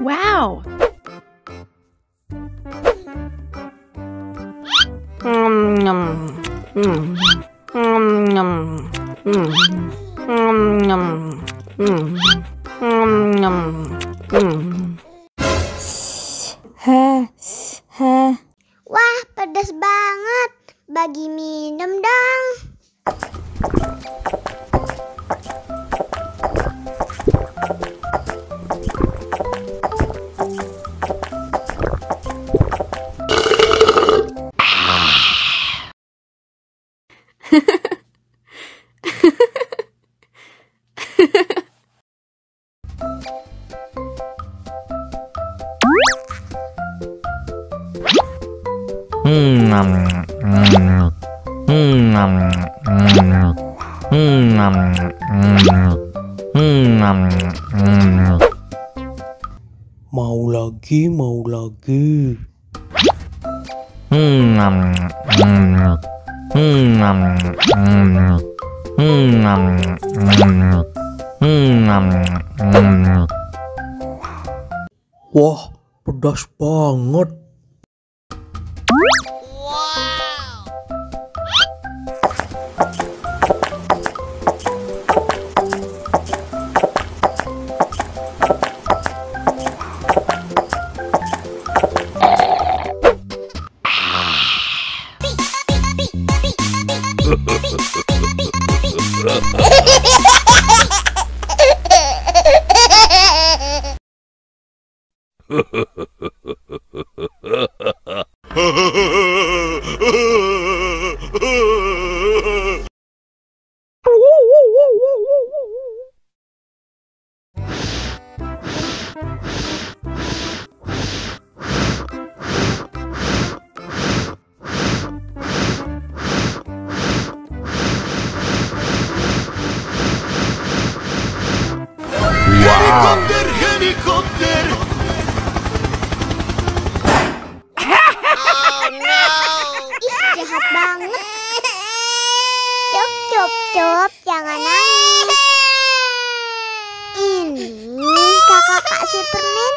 Wow! Wah, pedas banget. Bagi minum dong. Mau lagi, mau lagi. Wah, pedas banget. Helikopter, helikopter. Ih, jahat banget. Cop, jangan nangis. Ini kakak Kak Superman.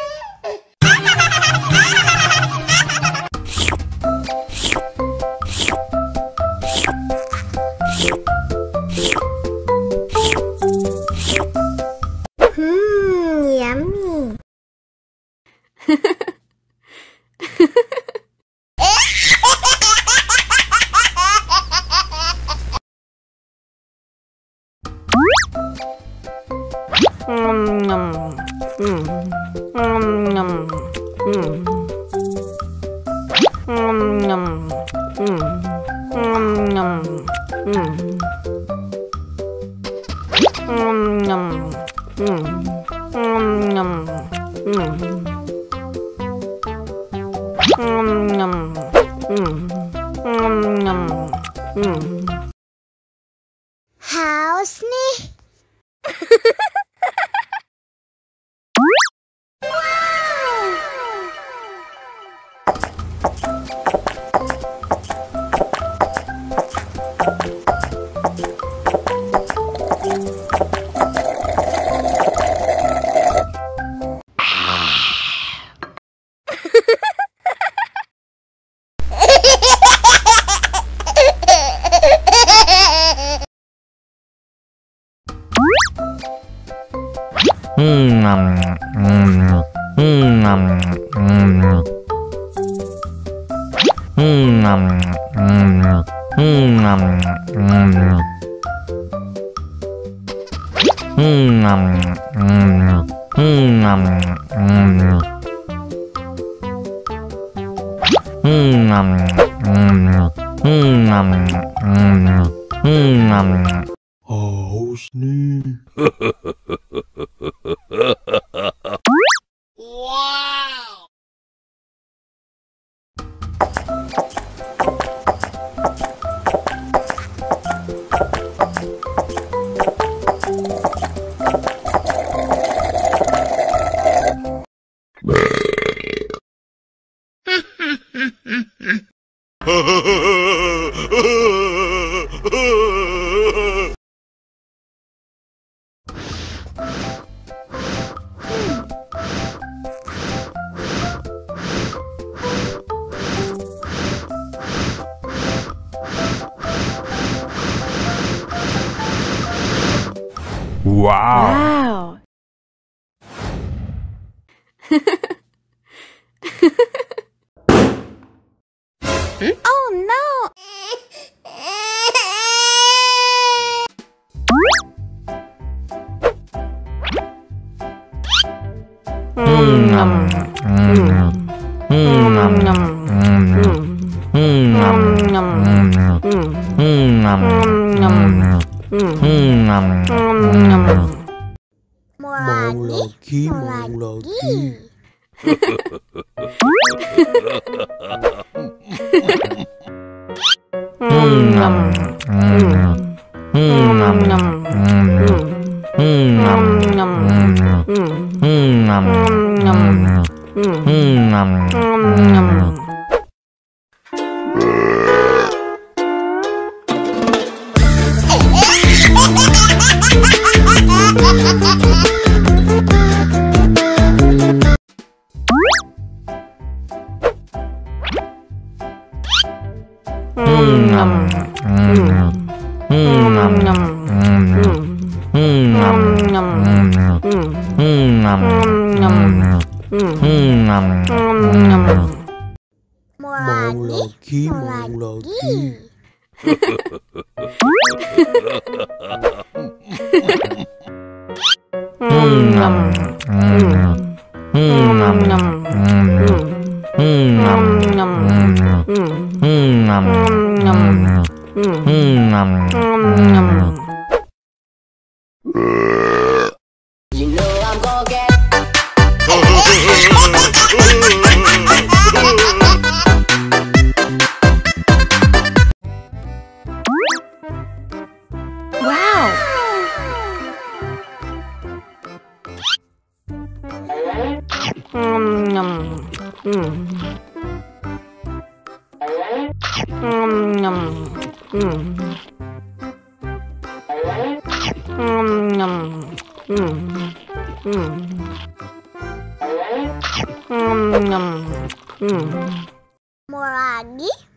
Yummy. Haus nih. Haus nih. Wow. Oh no! Mau lagi. Mau lagi. You know I'm gonna get Wow.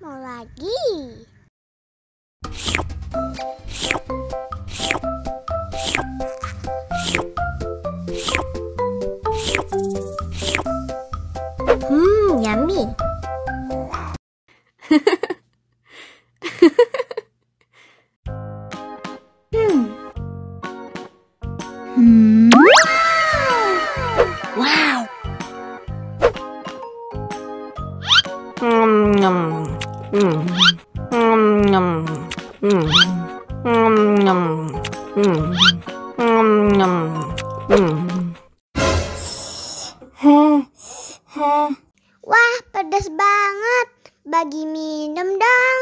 Mau lagi. Yummy. Wow. Wah, pedas banget. Bagi minum dong.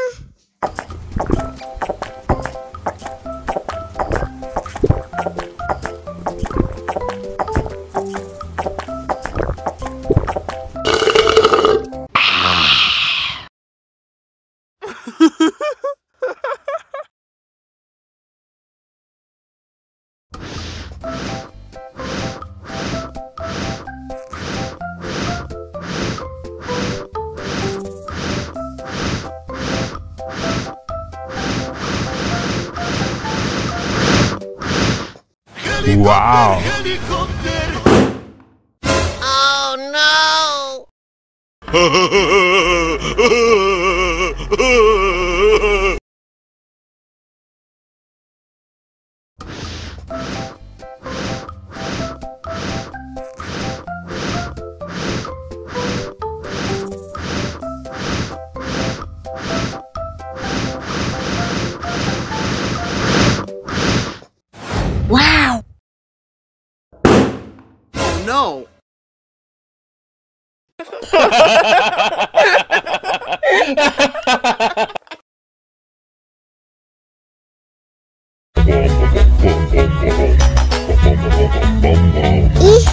Wow. Oh no! Wow. No! Ih,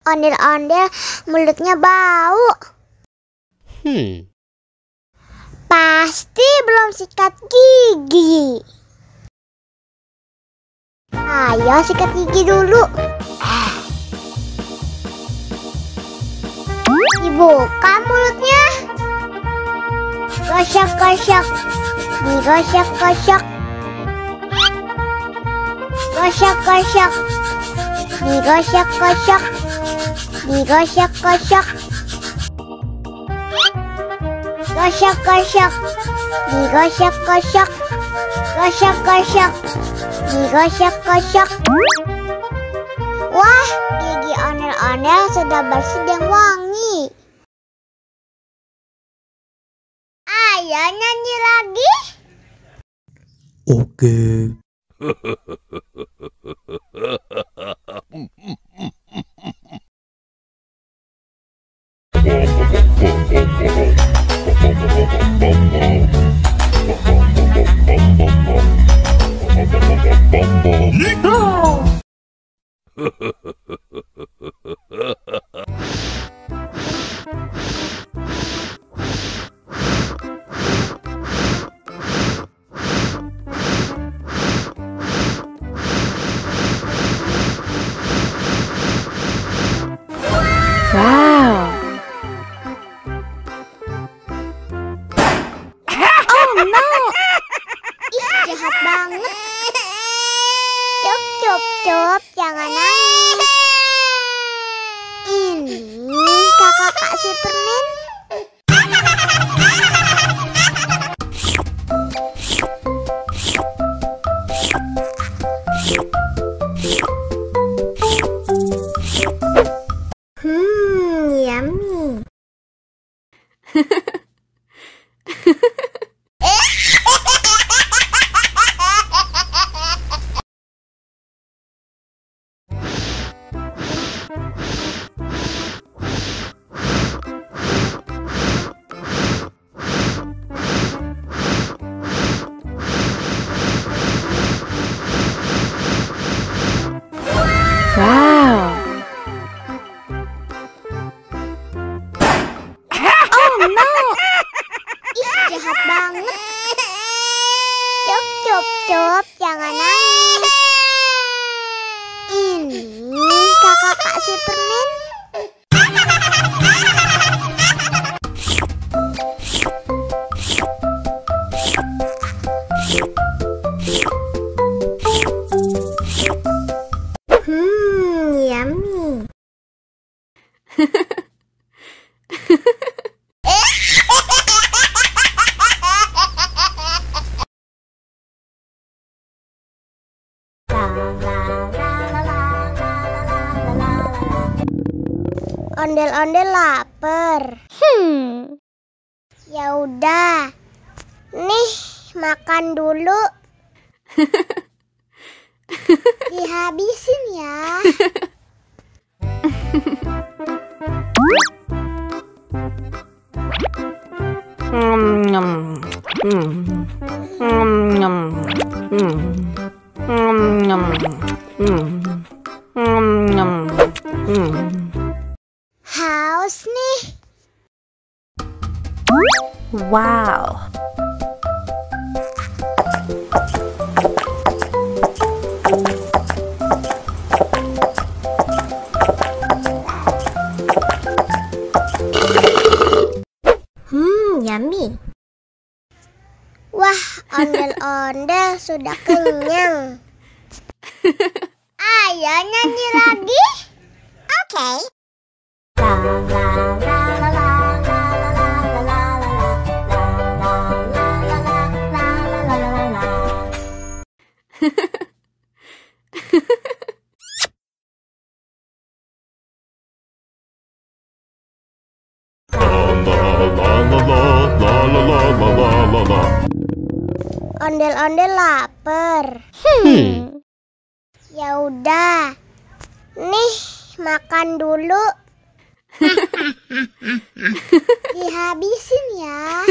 ondel-ondel mulutnya bau. Pasti belum sikat gigi. Ayo sikat gigi dulu. Dibuka mulutnya. Gosok-gosok. Digosok-gosok. Gosok-gosok. Digosok-gosok. Digosok-gosok. Gosok-gosok. Digosok-gosok. Gosok-gosok. Digosok-gosok. Wah, gigi ondel-ondel sudah bersih dan wangi. Ayo nyanyi lagi. Oke. Wow. Oh no. Ih, jahat banget. Cup, jangan nangis. Ini kakak kasih permen. Yummy. Wow. Oh no. Ih, jahat banget. Cup, jangan nangis. Ini kakak kasih permen. Yummy. Ondel-ondel lapar. Ya udah. Nih, makan dulu. Dihabisin ya. Haus nih. Wow. Yummy. Wah, ondel-ondel sudah kenyang. Ayo nyanyi lagi. Oke. Ondel-ondel lapar. Ya udah. Nih, makan dulu. Dihabisin ya.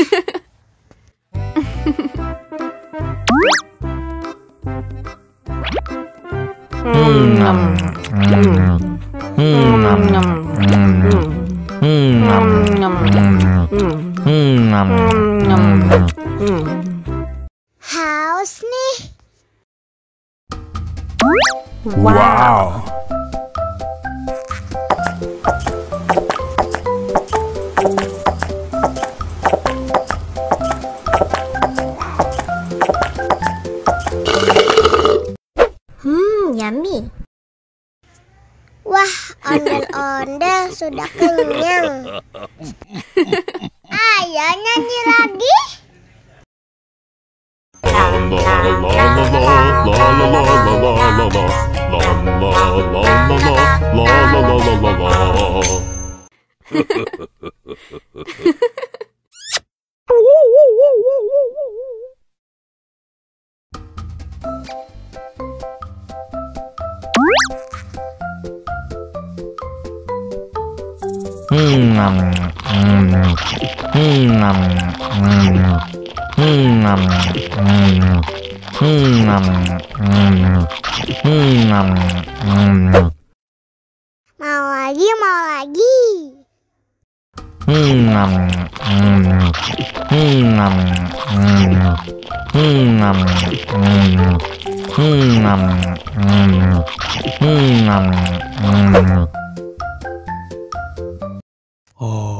Haus nih. Wow. Yummy. Wah, ondel-ondel sudah kenyang. Ayo nyanyi lagi. Mau lagi, mau lagi.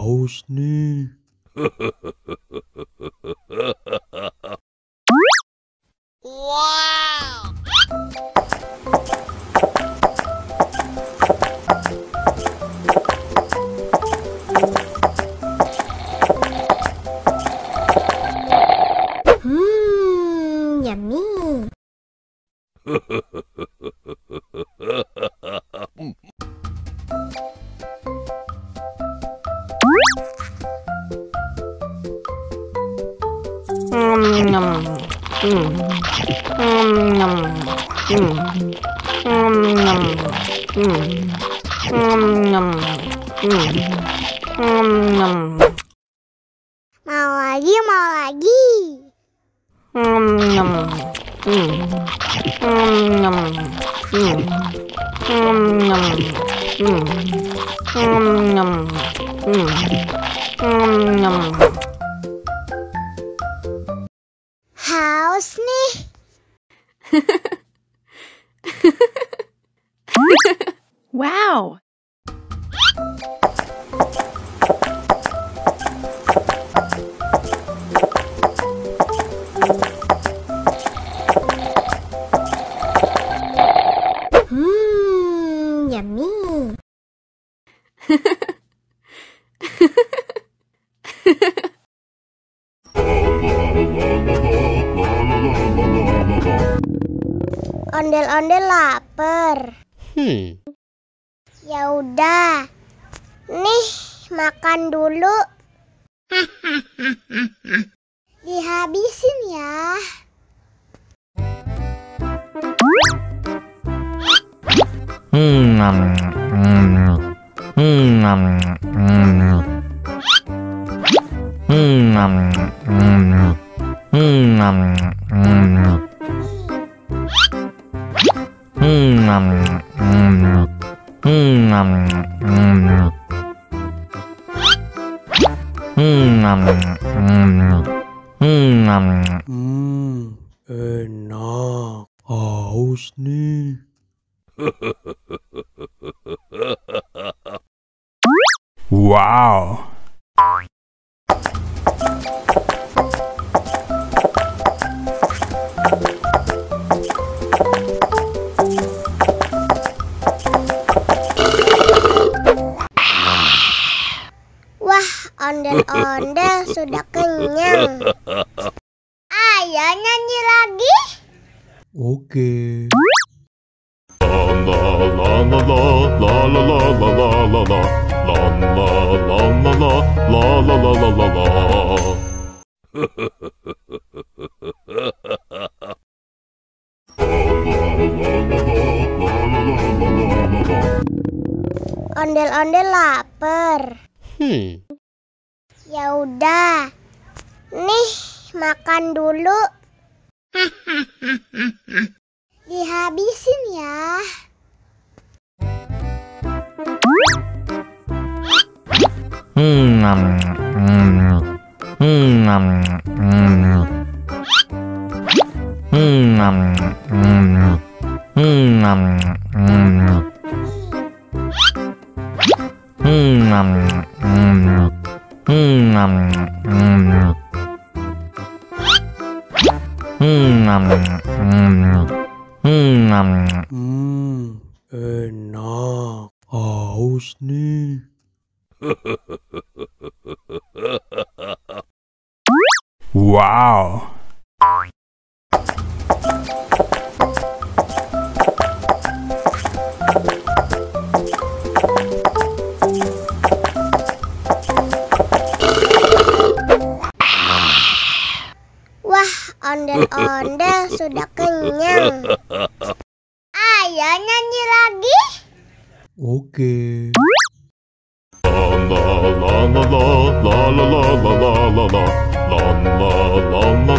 Haus nih. Wow! Yummy. Mau lagi, mau lagi. Haus nih. Wow. Yummy. Ondel-ondel lapar. Ya udah. Nih, makan dulu. Dihabisin ya. Enak. Haus nih. Wow. Wah, ondel-ondel sudah kenyang. Ayo nyanyi lagi. Oke. Ondel-ondel lapar. Ya udah. Nih, makan dulu. Dihabisin ya. Enak. Haus nih. Wow. Wah, ondel-ondel sudah kenyang. Ayo nyanyi lagi. Oke. La la la la la la la la la la la la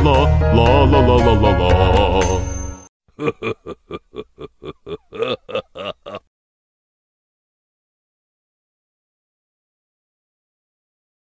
la la la la la.